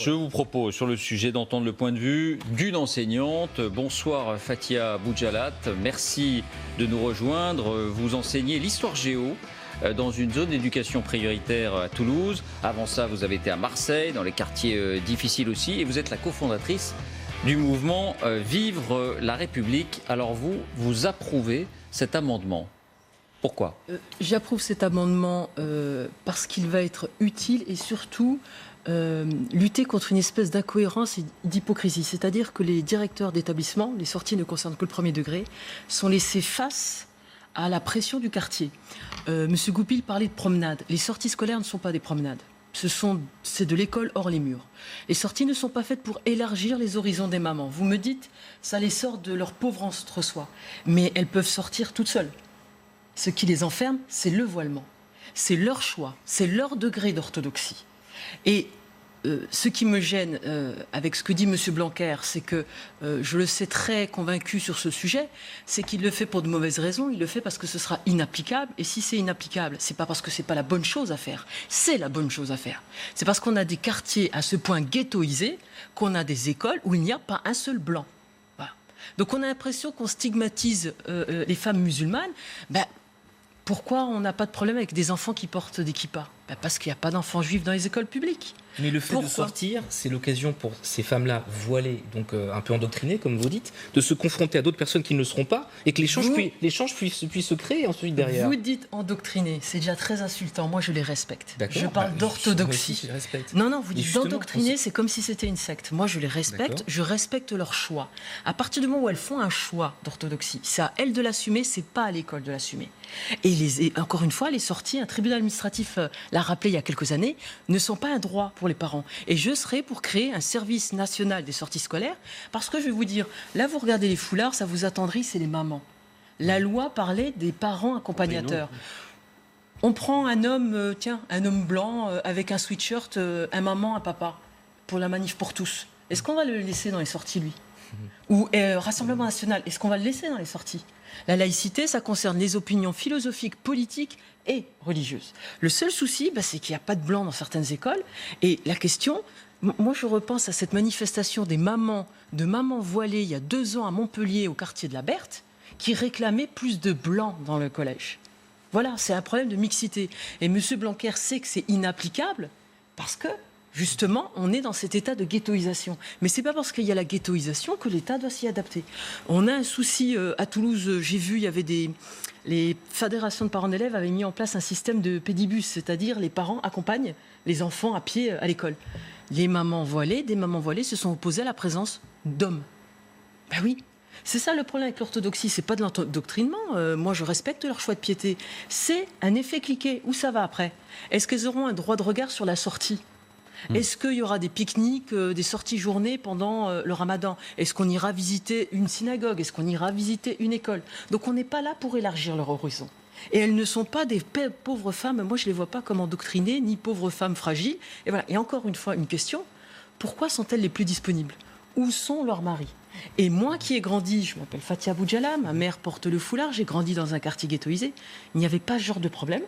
Je vous propose sur le sujet d'entendre le point de vue d'une enseignante. Bonsoir Fatia Boujalat, merci de nous rejoindre. Vous enseignez l'histoire géo dans une zone d'éducation prioritaire à Toulouse. Avant ça, vous avez été à Marseille, dans les quartiers difficiles aussi, et vous êtes la cofondatrice du mouvement Vivre la République. Alors vous approuvez cet amendement. Pourquoi ? J'approuve cet amendement parce qu'il va être utile et surtout lutter contre une espèce d'incohérence et d'hypocrisie. C'est-à-dire que les directeurs d'établissement, les sorties ne concernent que le premier degré, sont laissés face à la pression du quartier. Monsieur Goupil parlait de promenade. Les sorties scolaires ne sont pas des promenades. C'est de l'école hors les murs. Les sorties ne sont pas faites pour élargir les horizons des mamans. Vous me dites, ça les sort de leur pauvre entre-soi. Mais elles peuvent sortir toutes seules. Ce qui les enferme, c'est le voilement. C'est leur choix, c'est leur degré d'orthodoxie. Et ce qui me gêne avec ce que dit M. Blanquer, c'est que je le sais très convaincu sur ce sujet, c'est qu'il le fait pour de mauvaises raisons, il le fait parce que ce sera inapplicable. Et si c'est inapplicable, c'est pas parce que c'est pas la bonne chose à faire, c'est la bonne chose à faire. C'est parce qu'on a des quartiers à ce point ghettoisés qu'on a des écoles où il n'y a pas un seul blanc. Voilà. Donc on a l'impression qu'on stigmatise les femmes musulmanes. Pourquoi on n'a pas de problème avec des enfants qui portent des kippas ? Parce qu'il n'y a pas d'enfants juifs dans les écoles publiques. Mais le fait de sortir, c'est l'occasion pour ces femmes-là voilées, donc un peu endoctrinées, comme vous dites, de se confronter à d'autres personnes qui ne le seront pas et que l'échange puisse se créer ensuite derrière. Vous dites endoctrinées, c'est déjà très insultant. Moi, je les respecte. D'accord. Je parle d'orthodoxie. Je les respecte. Non, vous dites d'endoctriner, c'est comme si c'était une secte. Moi, je les respecte, D'accord. je respecte leur choix. À partir du moment où elles font un choix d'orthodoxie, c'est à elles de l'assumer, c'est pas à l'école de l'assumer. Et encore une fois, les sorties, un tribunal administratif l'a rappelé il y a quelques années, ne sont pas un droit pour les parents. Et je serai pour créer un service national des sorties scolaires, parce que je vais vous dire, là vous regardez les foulards, ça vous attendrit, c'est les mamans. La loi parlait des parents accompagnateurs. On prend un homme, un homme blanc avec un sweatshirt, un maman, un papa, pour la manif pour tous. Est-ce qu'on va le laisser dans les sorties, lui ? Ou Rassemblement national, est-ce qu'on va le laisser dans les sorties ? La laïcité, ça concerne les opinions philosophiques, politiques et religieuses. Le seul souci, c'est qu'il n'y a pas de blanc dans certaines écoles. Et la question, moi je repense à cette manifestation des mamans, de mamans voilées il y a 2 ans à Montpellier, au quartier de la Berthe, qui réclamaient plus de blanc dans le collège. Voilà, c'est un problème de mixité. Et M. Blanquer sait que c'est inapplicable parce que, justement, on est dans cet état de ghettoisation. Mais ce n'est pas parce qu'il y a la ghettoisation que l'État doit s'y adapter. On a un souci à Toulouse, j'ai vu, il y avait les fédérations de parents d'élèves avaient mis en place un système de pédibus, c'est-à-dire les parents accompagnent les enfants à pied à l'école. Des mamans voilées se sont opposées à la présence d'hommes. Oui. C'est ça le problème avec l'orthodoxie, c'est pas de l'endoctrinement. Moi, je respecte leur choix de piété. C'est un effet cliquet. Où ça va après ? Est-ce qu'elles auront un droit de regard sur la sortie ? Est-ce qu'il y aura des pique-niques, des sorties journées pendant le ramadan ? Est-ce qu'on ira visiter une synagogue ? Est-ce qu'on ira visiter une école ? Donc on n'est pas là pour élargir leur horizon. Et elles ne sont pas des pauvres femmes, moi je ne les vois pas comme endoctrinées, ni pauvres femmes fragiles. Et voilà. Et encore une fois, une question, pourquoi sont-elles les plus disponibles ? Où sont leurs maris ? Et moi qui ai grandi, je m'appelle Fatia Boujalat, ma mère porte le foulard, j'ai grandi dans un quartier ghettoisé, il n'y avait pas ce genre de problème.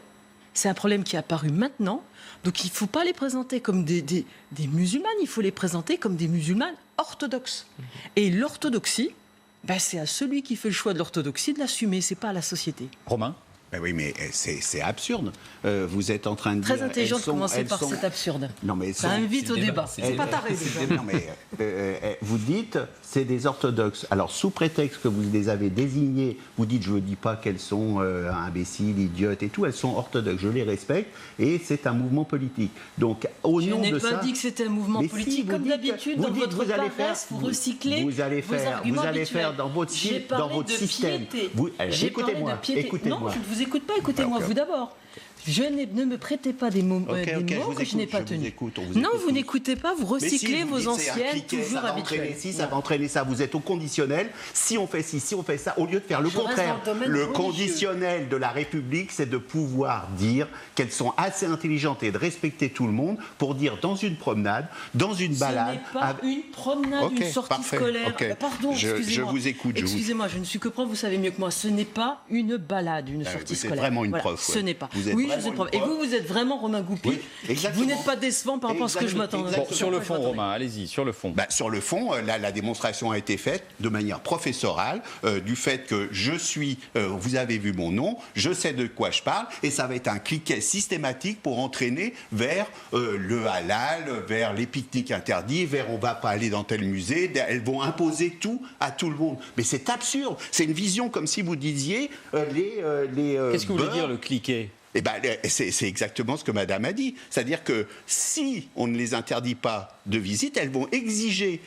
C'est un problème qui est apparu maintenant. Donc il ne faut pas les présenter comme des musulmanes, il faut les présenter comme des musulmanes orthodoxes. Et l'orthodoxie, c'est à celui qui fait le choix de l'orthodoxie de l'assumer, ce n'est pas à la société. Romain ? Oui, mais c'est absurde. Vous êtes en train de dire... Très intelligent de commencer par cet absurde. Non, mais ça invite au débat. C'est pas taré, déjà. Non, mais vous dites, c'est des orthodoxes. Alors, sous prétexte que vous les avez désignés, vous dites, je ne dis pas qu'elles sont imbéciles, idiotes et tout, elles sont orthodoxes. Je les respecte et c'est un mouvement politique. Donc, au nom de ça... Je n'ai pas dit que c'était un mouvement politique. Comme d'habitude, dans votre paroisse, vous recyclez vos arguments Vous allez habituels. faire dans votre système... Écoutez-moi. Non, je ne vous écoute pas, écoutez-moi vous d'abord. Ne me prêtez pas des mots, que je n'ai pas tenus. Non, vous n'écoutez pas, vous recyclez vos anciennes, toujours habituelles. Ça va entraîner ça. Vous êtes au conditionnel. Si on fait ci, si on fait ça, au lieu de faire le contraire. Le conditionnel de la République, c'est de pouvoir dire qu'elles sont assez intelligentes et de respecter tout le monde pour dire dans une promenade, dans une balade... Ce n'est pas une promenade, une sortie scolaire. Pardon, excusez-moi. Je vous écoute. Excusez-moi, je ne suis que prof, vous savez mieux que moi. Ce n'est pas une balade, une sortie scolaire. Vous êtes vraiment une prof. Ce n'est pas. Vous êtes je sais le problème. Et vous êtes vraiment Romain Goupil. Oui, vous n'êtes pas décevant par rapport à ce que je m'attendais. Bon, sur le fond, Romain, allez-y, sur le fond. Sur le fond, la démonstration a été faite de manière professorale du fait que je suis, vous avez vu mon nom, je sais de quoi je parle, et ça va être un cliquet systématique pour entraîner vers le halal, vers les pique-niques interdits, vers on va pas aller dans tel musée. Elles vont imposer tout à tout le monde. Mais c'est absurde. C'est une vision comme si vous disiez Qu'est-ce que vous voulez dire le cliquet ? C'est exactement ce que madame a dit. C'est-à-dire que si on ne les interdit pas de visite, elles vont exiger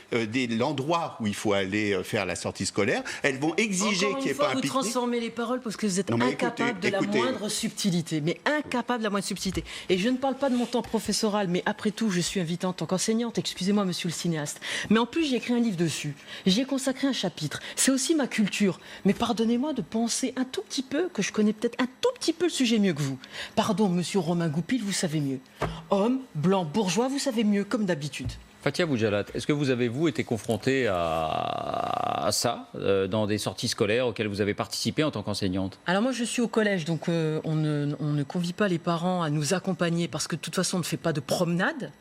l'endroit où il faut aller faire la sortie scolaire, elles vont exiger qu'il n'y ait pas un pique-nique. Vous transformez les paroles parce que vous êtes incapable de la moindre subtilité, mais incapable de la moindre subtilité. Et je ne parle pas de mon temps professoral, mais après tout, je suis invitée en tant qu'enseignante, excusez-moi monsieur le cinéaste. Mais en plus, j'ai écrit un livre dessus, j'y ai consacré un chapitre. C'est aussi ma culture. Mais pardonnez-moi de penser un tout petit peu, que je connais peut-être un tout petit peu le sujet mieux que vous. Pardon, monsieur Romain Goupil, vous savez mieux. Homme, blanc, bourgeois, vous savez mieux, comme d'habitude. Fathia Boujalat, est-ce que vous avez, été confronté à ça dans des sorties scolaires auxquelles vous avez participé en tant qu'enseignante ? Alors moi, je suis au collège, donc on ne convie pas les parents à nous accompagner parce que de toute façon, on ne fait pas de promenade.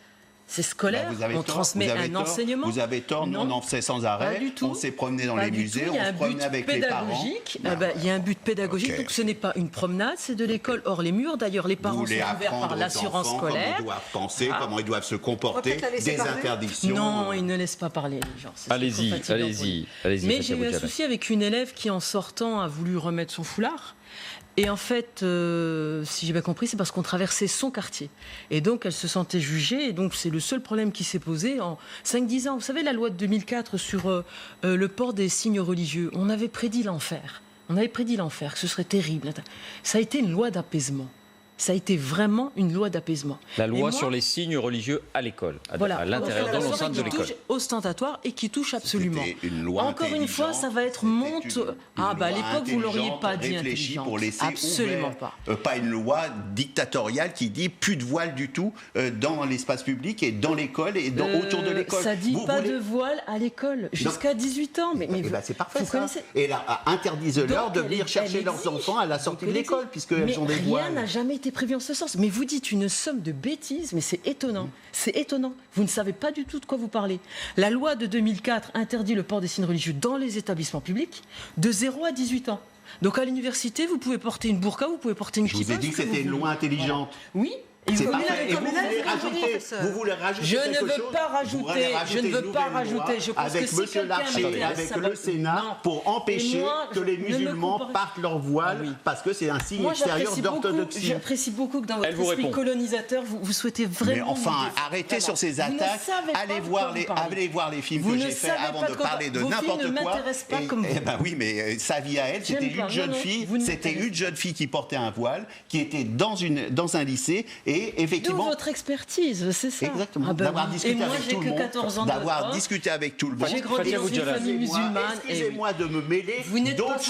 C'est scolaire, on transmet un enseignement. Vous avez tort, nous on en faisait sans arrêt, on s'est promené dans les musées, on se promenait avec les parents. Il y a un but pédagogique, donc ce n'est pas une promenade, c'est de l'école hors les murs. D'ailleurs, les parents sont ouverts par l'assurance scolaire. Comment ils doivent penser, comment ils doivent se comporter, des interdictions. Non, ils ne laissent pas parler les gens. Allez-y. Mais j'ai eu un souci avec une élève qui, en sortant, a voulu remettre son foulard. Et en fait, si j'ai bien compris, c'est parce qu'on traversait son quartier. Et donc, elle se sentait jugée. Et donc, c'est le seul problème qui s'est posé en 5-10 ans. Vous savez, la loi de 2004 sur le port des signes religieux, on avait prédit l'enfer. Que ce serait terrible. Ça a été une loi d'apaisement. Ça a été vraiment une loi d'apaisement. La loi sur les signes religieux à l'école, à l'intérieur, dans l'enceinte de l'école. Ostentatoire et qui touche absolument. Une loi encore une fois, ça va être à l'époque, vous ne l'auriez pas dit intelligente. Pour laisser absolument ouvert, pas une loi dictatoriale qui dit plus de voile du tout dans l'espace public et dans l'école et autour de l'école. Ça dit pas de voile à l'école jusqu'à 18 ans. Mais c'est parfait ça. Et là, interdisez-leur de venir chercher leurs enfants à la sortie de l'école puisqu'elles ont des voiles. Rien n'a jamais été prévu en ce sens. Mais vous dites une somme de bêtises, mais c'est étonnant. C'est étonnant. Vous ne savez pas du tout de quoi vous parlez. La loi de 2004 interdit le port des signes religieux dans les établissements publics de 0 à 18 ans. Donc à l'université, vous pouvez porter une burqa, vous pouvez porter une kippa. Je vous ai dit que c'était une loi intelligente. Oui. C'est parfait. Et vous voulez rajouter je ne veux pas rajouter. Je ne veux pas rajouter. Je pense avec que si M. Larcher, avec le Sénat, pour empêcher que les musulmans partent leur voile, parce que c'est un signe extérieur d'orthodoxie. J'apprécie beaucoup que dans votre esprit colonisateur, vous souhaitez vraiment. Mais enfin, arrêtez sur ces attaques. Allez voir les films que j'ai faits avant de parler de n'importe quoi. Eh ben oui, mais sa vie à elle, c'était une jeune fille. C'était une jeune fille qui portait un voile, qui était dans un lycée. Et effectivement, d'où votre expertise, c'est ça. Exactement. D'avoir discuté avec tout le monde. D'avoir discuté avec tout le monde. J'ai grandi dans une famille musulmane. Excusez-moi de me mêler d'autres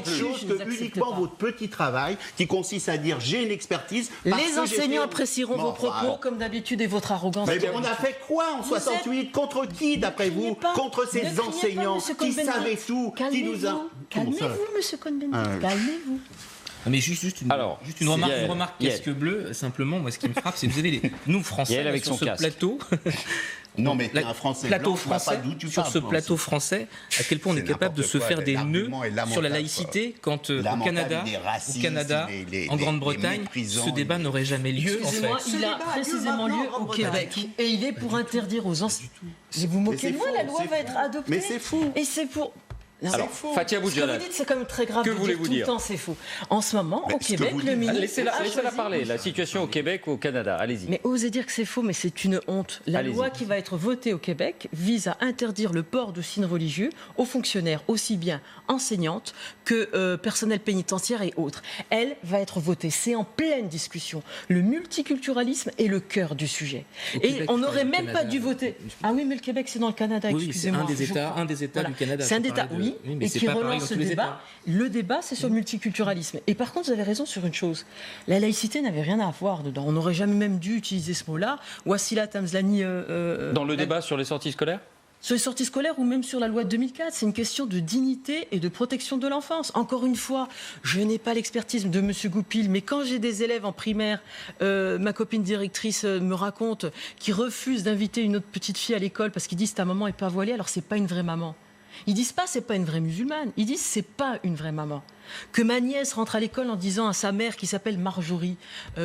choses que uniquement votre petit travail qui consiste à dire j'ai une expertise. Les enseignants apprécieront vos propos comme d'abitude et votre arrogance. Mais on a fait quoi en 68 ? Contre qui, d'après vous ? Contre ces enseignants qui savaient tout, qui nous ont. Calmez-vous, monsieur Cohn-Bendit. Calmez-vous. Mais juste une remarque casque bleu, simplement, moi ce qui me frappe, c'est que vous avez nous Français sur ce plateau. Non, mais un Français plateau blanc, français, sur ce plateau français, à quel point on est capable de se faire des nœuds sur la laïcité quand au Canada, en Grande-Bretagne, ce débat n'aurait jamais lieu. Excusez-moi, il a précisément lieu au Québec. Et il est pour interdire aux enseignants. Mais vous moquez de moi, la loi va être adoptée. Mais c'est fou. Et c'est pour. Alors, Fathia Boujalat, ce que vous dites, c'est quand même très grave. Que voulez-vous dire ? Tout le temps, c'est faux. En ce moment, au Québec, le ministre. Laissez-la parler. La situation au Québec ou au Canada. Allez-y. Mais osez dire que c'est faux, mais c'est une honte. La loi qui va être votée au Québec vise à interdire le port de signes religieux aux fonctionnaires, aussi bien enseignantes que personnel pénitentiaire et autres. Elle va être votée. C'est en pleine discussion. Le multiculturalisme est le cœur du sujet. Et on n'aurait même pas dû voter. Ah oui, mais le Québec, c'est dans le Canada. Excusez-moi. Oui, c'est un des États du Canada. C'est un État, oui. Et qui relance ce débat. Le débat, c'est sur le multiculturalisme. Et par contre, vous avez raison sur une chose. La laïcité n'avait rien à voir dedans. On n'aurait jamais même dû utiliser ce mot-là. Wassila Tamzlani... Dans le débat sur les sorties scolaires ? Sur les sorties scolaires ou même sur la loi de 2004, c'est une question de dignité et de protection de l'enfance. Encore une fois, je n'ai pas l'expertise de M. Goupil, mais quand j'ai des élèves en primaire, ma copine directrice me raconte qu'ils refusent d'inviter une autre petite fille à l'école parce qu'ils disent ta maman n'est pas voilée, alors c'est pas une vraie maman. Ils disent pas c'est pas une vraie musulmane, ils disent c'est pas une vraie maman. Que ma nièce rentre à l'école en disant à sa mère qui s'appelle Marjorie,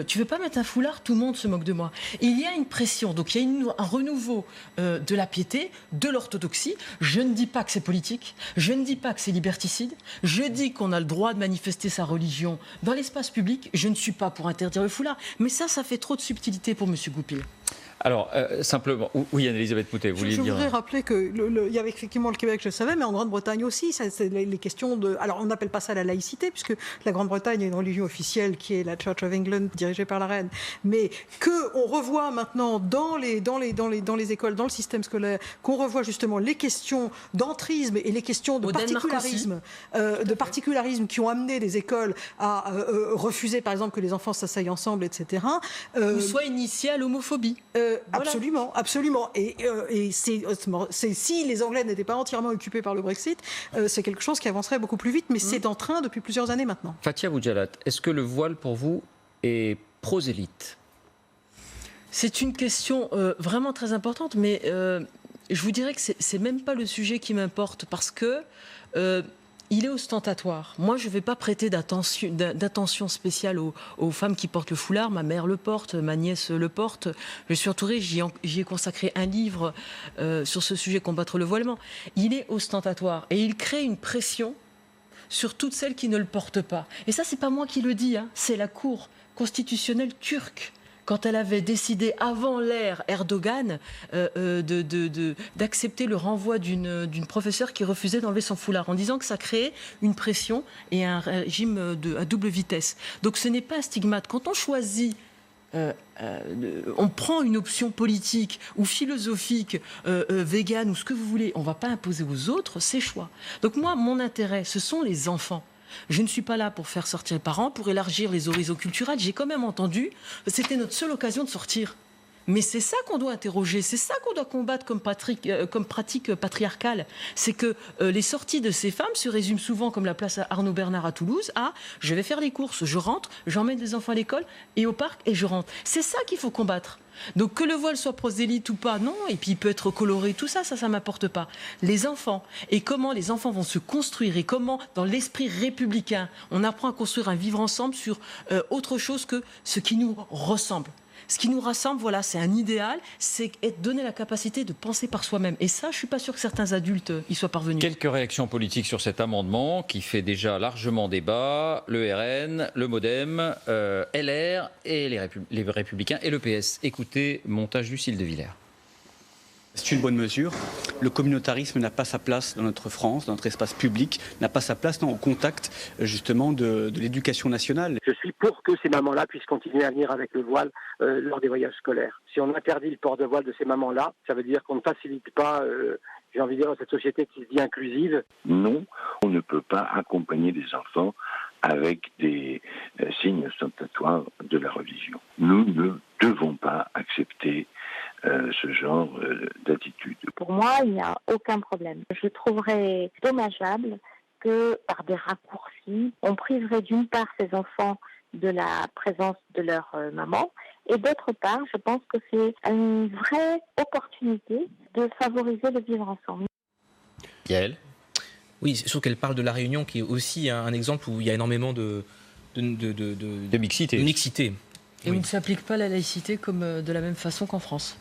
tu veux pas mettre un foulard, tout le monde se moque de moi. Il y a une pression, donc il y a un renouveau de la piété, de l'orthodoxie. Je ne dis pas que c'est politique, je ne dis pas que c'est liberticide, je dis qu'on a le droit de manifester sa religion dans l'espace public. Je ne suis pas pour interdire le foulard, mais ça fait trop de subtilité pour M. Goupil. Alors, simplement, oui, Anne-Elisabeth Poutet, vous vouliez dire... Je voudrais rappeler qu'il y avait effectivement le Québec, je le savais, mais en Grande-Bretagne aussi, c'est les questions de... Alors, on n'appelle pas ça la laïcité, puisque la Grande-Bretagne a une religion officielle qui est la Church of England, dirigée par la reine, mais qu'on revoit maintenant dans les écoles, dans le système scolaire, qu'on revoit justement les questions d'entrisme et les questions de particularisme qui ont amené les écoles à refuser, par exemple, que les enfants s'asseyent ensemble, etc. Ou soit initiés à l'homophobie. Voilà. Absolument. Et si les Anglais n'étaient pas entièrement occupés par le Brexit, c'est quelque chose qui avancerait beaucoup plus vite, mais c'est en train depuis plusieurs années maintenant. Fathia Boujalat, est-ce que le voile pour vous est prosélyte ? C'est une question vraiment très importante, mais je vous dirais que c'est même pas le sujet qui m'importe parce que il est ostentatoire. Moi, je ne vais pas prêter d'attention spéciale aux femmes qui portent le foulard. Ma mère le porte, ma nièce le porte. Je suis entourée, j'y ai consacré un livre sur ce sujet, combattre le voilement. Il est ostentatoire et il crée une pression sur toutes celles qui ne le portent pas. Et ça, c'est pas moi qui le dis, hein. C'est la Cour constitutionnelle turque. Quand elle avait décidé, avant l'ère Erdogan, d'accepter le renvoi d'une professeure qui refusait d'enlever son foulard, en disant que ça créait une pression et un régime à double vitesse. Donc ce n'est pas un stigmate. Quand on choisit, on prend une option politique ou philosophique, végane ou ce que vous voulez, on ne va pas imposer aux autres ses choix. Donc moi, mon intérêt, ce sont les enfants. Je ne suis pas là pour faire sortir les parents, pour élargir les horizons culturels. J'ai quand même entendu, c'était notre seule occasion de sortir. Mais c'est ça qu'on doit interroger, c'est ça qu'on doit combattre comme pratique patriarcale. C'est que les sorties de ces femmes se résument souvent, comme la place Arnaud Bernard à Toulouse, à « je vais faire les courses, je rentre, j'emmène les enfants à l'école et au parc et je rentre ». C'est ça qu'il faut combattre. Donc que le voile soit prosélyte ou pas, non, et puis il peut être coloré, tout ça, ça m'importe pas. Les enfants, et comment les enfants vont se construire, et comment, dans l'esprit républicain, on apprend à construire un vivre ensemble sur autre chose que ce qui nous ressemble. Ce qui nous rassemble, voilà, c'est un idéal, c'est donner la capacité de penser par soi-même. Et ça, je ne suis pas sûr que certains adultes y soient parvenus. Quelques réactions politiques sur cet amendement qui fait déjà largement débat. Le RN, le MoDem, LR et les Républicains et le PS. Écoutez, montage Lucille de Villers. C'est une bonne mesure. Le communautarisme n'a pas sa place dans notre France, dans notre espace public, n'a pas sa place au contact justement de l'éducation nationale. Je suis pour que ces mamans-là puissent continuer à venir avec le voile lors des voyages scolaires. Si on interdit le port de voile de ces mamans-là, ça veut dire qu'on ne facilite pas, j'ai envie de dire, cette société qui se dit inclusive. Non, on ne peut pas accompagner les enfants avec des signes ostentatoires de la religion. Nous ne devons pas accepter ce genre d'attitude. Pour moi, il n'y a aucun problème. Je trouverais dommageable que, par des raccourcis, on priverait d'une part ces enfants de la présence de leur maman, et d'autre part, je pense que c'est une vraie opportunité de favoriser le vivre ensemble. Yael ? Oui, sauf qu'elle parle de la Réunion, qui est aussi un exemple où il y a énormément de mixité. Et où ne s'applique pas la laïcité comme de la même façon qu'en France.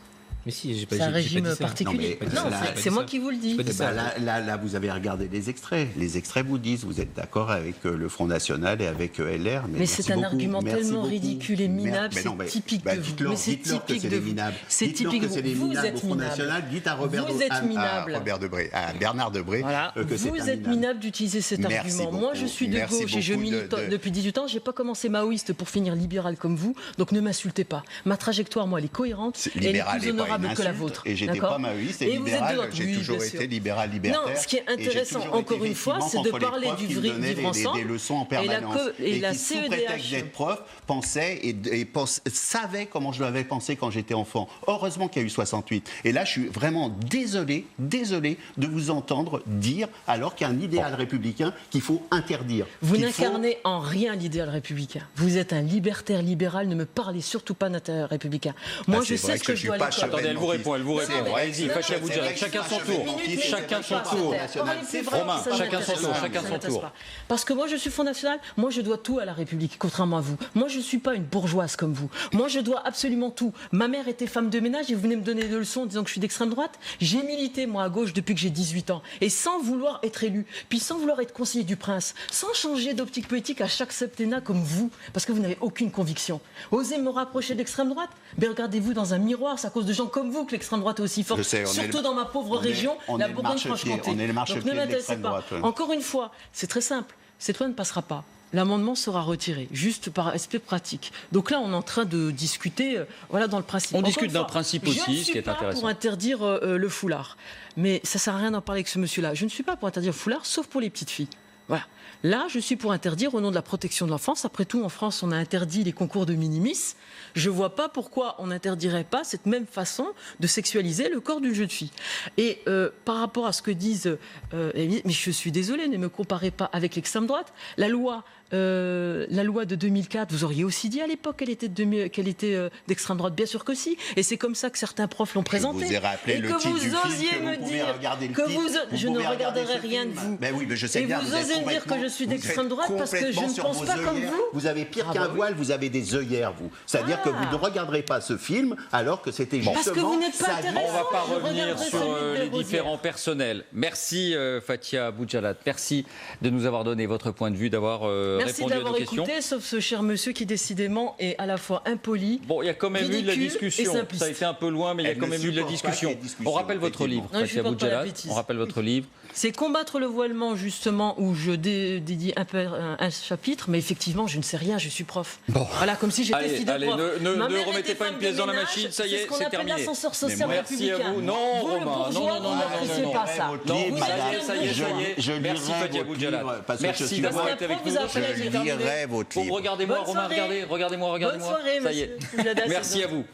Mais si, c'est un régime particulier. Non, c'est moi qui vous le dis. Là, vous avez regardé les extraits. Les extraits vous disent, vous êtes d'accord avec le Front National et avec LR. Mais c'est un argument tellement ridicule et minable, c'est typique de vous. Mais c'est typique de vous. C'est typique de vous. Vous êtes minable. Dites à Bernard Debré que c'est vous êtes minable d'utiliser cet argument. Moi, je suis de gauche et je milite depuis 18 ans. Je n'ai pas commencé maoïste pour finir libéral comme vous, donc ne m'insultez pas. Ma trajectoire, moi, elle est cohérente. Elle est plus honorable que la vôtre. Et j'étais pas maoïste et libéral, j'ai toujours été libéral libertaire. Non, ce qui est intéressant, encore une fois, c'est de parler du vrai vivre ensemble. Des leçons en permanence. Et la qui, sous prétexte d'être prof, pensaient savaient comment je l'avais pensé quand j'étais enfant. Heureusement qu'il y a eu 68. Et là, je suis vraiment désolé de vous entendre dire, alors qu'il y a un idéal républicain qu'il faut interdire. Vous n'incarnez en rien l'idéal républicain. Vous êtes un libertaire libéral, ne me parlez surtout pas d'intérêt républicain. Moi, je sais ce que je dois aller. Attendez, elle vous répond. Allez-y, Fathia Boujalad, chacun son tour. Chacun son tour. Romain, chacun son tour. Parce que moi, je suis Front National, moi, je dois tout à la République, contrairement à vous. Moi, je ne suis pas une bourgeoise comme vous. Moi, je dois absolument tout. Ma mère était femme de ménage et vous venez me donner des leçons en disant que je suis d'extrême droite. J'ai milité, moi, à gauche depuis que j'ai 18 ans. Et sans vouloir être élu, puis sans vouloir être conseiller du prince, sans changer d'optique politique à chaque septennat comme vous, parce que vous n'avez aucune conviction. Osez me rapprocher de l'extrême droite? Mais regardez-vous dans un miroir, c'est à cause de gens comme vous que l'extrême droite est aussi forte. Surtout dans ma pauvre région, la Bourgogne-Franche-Comté. On est le marchepied de l'extrême droite. Encore une fois, c'est très simple. Cette loi ne passera pas. L'amendement sera retiré, juste par aspect pratique. Donc là, on est en train de discuter, voilà, dans le principe. On discute d'un principe aussi, ce qui est intéressant. Je ne suis pas pour interdire le foulard, mais ça ne sert à rien d'en parler avec ce monsieur-là. Je ne suis pas pour interdire le foulard, sauf pour les petites filles. Voilà. Là, je suis pour interdire au nom de la protection de l'enfance. Après tout, en France, on a interdit les concours de minimis. Je ne vois pas pourquoi on n'interdirait pas cette même façon de sexualiser le corps d'une jeune fille. Et par rapport à ce que disent... mais je suis désolée, ne me comparez pas avec l'extrême droite. La loi de 2004, vous auriez aussi dit à l'époque qu'elle était d'extrême droite, bien sûr que si. Et c'est comme ça que certains profs l'ont présentée. Je vous ai rappelé le titre du film, que vous pouvez regarder le titre. Je ne regarderai rien de vous. Ben oui, mais je sais et bien, vous osez me dire que je suis d'extrême droite parce que je ne pense pas comme vous. Vous avez pire qu'un voile, vous avez des œillères, vous. C'est-à-dire que vous ne regarderez pas ce film alors que c'était justement... Parce que vous n'êtes pas intéressant. On ne va pas revenir sur les différents personnels. Merci Fathia Boujalad. Merci de nous avoir donné votre point de vue, d'avoir Merci répondu à nos d'avoir questions. écouté, sauf ce cher monsieur qui décidément est à la fois impoli, Bon, il y a quand même eu de la discussion. Ça a été un peu loin, mais il y a quand même eu de la discussion. On rappelle votre livre, Fathia Boujalad. On rappelle votre livre. C'est combattre le voilement, justement, où je dédie un chapitre, mais effectivement, je ne sais rien, je suis prof. Bon. Voilà, comme si j'étais fille de prof. Ne remettez pas une pièce dans la machine, ça y est, c'est terminé. L'ascenseur social merci à vous. Non, Romain, non. C'est pas ça. Ça y est. Merci Fathia Boujalad. Merci d'avoir été avec nous. Je lirai votre livre. Regardez-moi, Romain, regardez-moi. Bonne soirée, ça y est. monsieur. Merci à vous.